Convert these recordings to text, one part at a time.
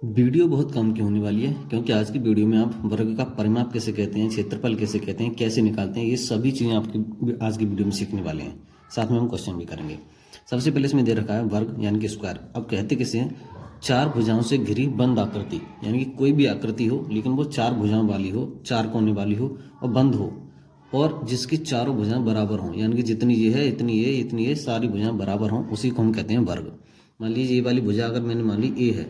Video बहुत काम की होने वाली है क्योंकि आज की वीडियो में आप वर्ग का परिमाप कैसे कहते हैं, क्षेत्रफल कैसे कहते हैं, कैसे निकालते हैं, ये सभी चीज़ें आपकी आज की वीडियो में सीखने वाले हैं। साथ में हम क्वेश्चन भी करेंगे। सबसे पहले इसमें दे रखा है वर्ग यानी कि स्क्वायर। अब कहते कैसे हैं, चार भुजाओं से घिरी बंद आकृति, यानी कि कोई भी आकृति हो लेकिन वो चार भुजाओं वाली हो, चार कोने वाली हो और बंद हो, और जिसकी चारों भुजाएं बराबर हों, यानी कि जितनी ये है इतनी ये इतनी ये सारी भुजाएं बराबर हों, उसी को हम कहते हैं वर्ग। मान लीजिए ये वाली भुजा अगर मैंने मान ली ए है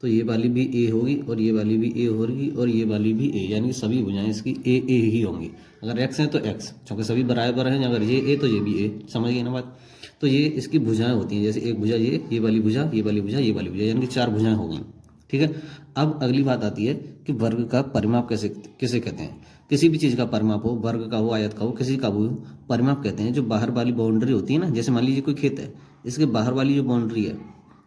तो ये वाली भी ए होगी और ये वाली भी ए होगी और ये वाली भी ए, यानी कि सभी भुजाएं इसकी ए ए ही होंगी। अगर एक्स है तो एक्स, क्योंकि सभी बराबर हैं। अगर ये ए तो ये भी ए, समझ गए ना बात। तो ये इसकी भुजाएं होती हैं, जैसे एक भुजा ये वाली भुजा, ये वाली भुजा, ये वाली भुजा, यानी कि चार भुजाएं हो गई। ठीक है। अब अगली बात आती है कि वर्ग का परिमाप कैसे किसे कहते हैं। किसी भी चीज़ का परिमाप हो, वर्ग का हो, आयत का हो, किसी का भी हो, परिमाप कहते हैं जो बाहर वाली बाउंड्री होती है ना। जैसे मान लीजिए कोई खेत है, इसके बाहर वाली जो बाउंड्री है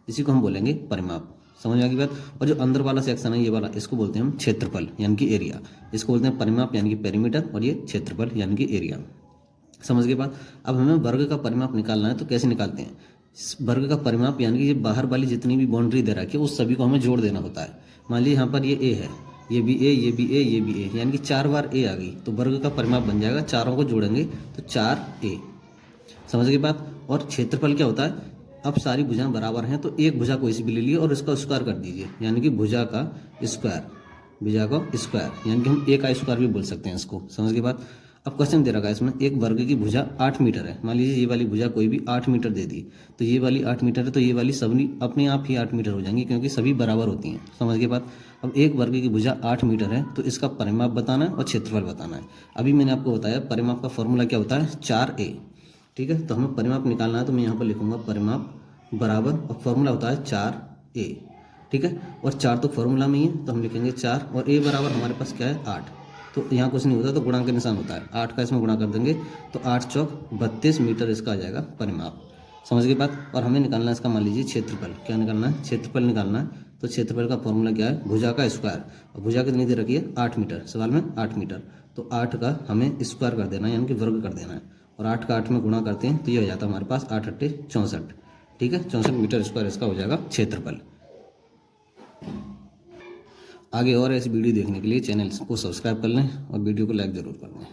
इसी को हम बोलेंगे परिमाप। समझ में आ गई बात। और जो अंदर वाला सेक्शन है ये वाला, इसको बोलते हैं हम क्षेत्रफल यानी कि एरिया। इसको बोलते हैं परिमाप यानी कि पेरीमीटर, और ये क्षेत्रफल यानी कि एरिया। समझ गए बात। अब हमें वर्ग का परिमाप निकालना है तो कैसे निकालते हैं। वर्ग का परिमाप यानी कि ये बाहर वाली जितनी भी बाउंड्री दे रखी है उस सभी को हमें जोड़ देना होता है। मान लीजिए यहाँ पर ये ए है, ये भी ए, ये भी ए, ये भी ए, यानी कि चार बार ए आ गई तो वर्ग का परिमाप बन जाएगा। चारों को जोड़ेंगे तो चार ए। समझ गई बात। और क्षेत्रफल क्या होता है, अब सारी भुजाएं बराबर हैं तो एक भुजा कोई सी भी ले लिए और इसका स्क्वायर कर दीजिए, यानी कि भुजा का स्क्वायर, भुजा का स्क्वायर, यानी कि हम ए का स्क्वायर भी बोल सकते हैं इसको। समझ गई बात। अब क्वेश्चन दे रखा है इसमें, एक वर्ग की भुजा 8 मीटर है। मान लीजिए ये वाली भुजा कोई भी 8 मीटर दे दी तो ये वाली 8 मीटर है, तो ये वाली सभी अपने आप ही 8 मीटर हो जाएंगी क्योंकि सभी बराबर होती हैं। समझ गए बात। अब एक वर्ग की भुजा 8 मीटर है तो इसका परिमाप बताना है और क्षेत्रफल बताना है। अभी मैंने आपको बताया परिमाप का फॉर्मूला क्या होता है, 4a। ठीक है। तो हमें परिमाप निकालना है तो मैं यहाँ पर लिखूंगा परिमाप बराबर, और फॉर्मूला होता है 4a। ठीक है। और 4 तो फॉर्मूला में ही है तो हम लिखेंगे 4, और a बराबर हमारे पास क्या है 8। तो यहाँ कुछ नहीं होता तो गुणा का निशान होता है, 8 का इसमें गुणा कर देंगे तो 8 चौक 32 मीटर इसका आ जाएगा परिमाप। समझ गई बात। और हमें निकालना है इसका, मान लीजिए क्षेत्रफल। क्या निकालना है, क्षेत्रफल निकालना है। तो क्षेत्रफल का फॉर्मूला क्या है, भुजा का स्क्वायर। और भुजा कितनी दे रखी है 8 मीटर, सवाल में 8 मीटर। तो 8 का हमें स्क्वायर कर देना है, यानी कि वर्ग कर देना है। और 8 का 8 में गुणा करते हैं तो ये हो जाता है हमारे पास 8 8 64। ठीक है। 64 मीटर स्क्वायर इसका हो जाएगा क्षेत्रफल। आगे और ऐसी वीडियो देखने के लिए चैनल को सब्सक्राइब कर लें और वीडियो को लाइक ज़रूर कर लें।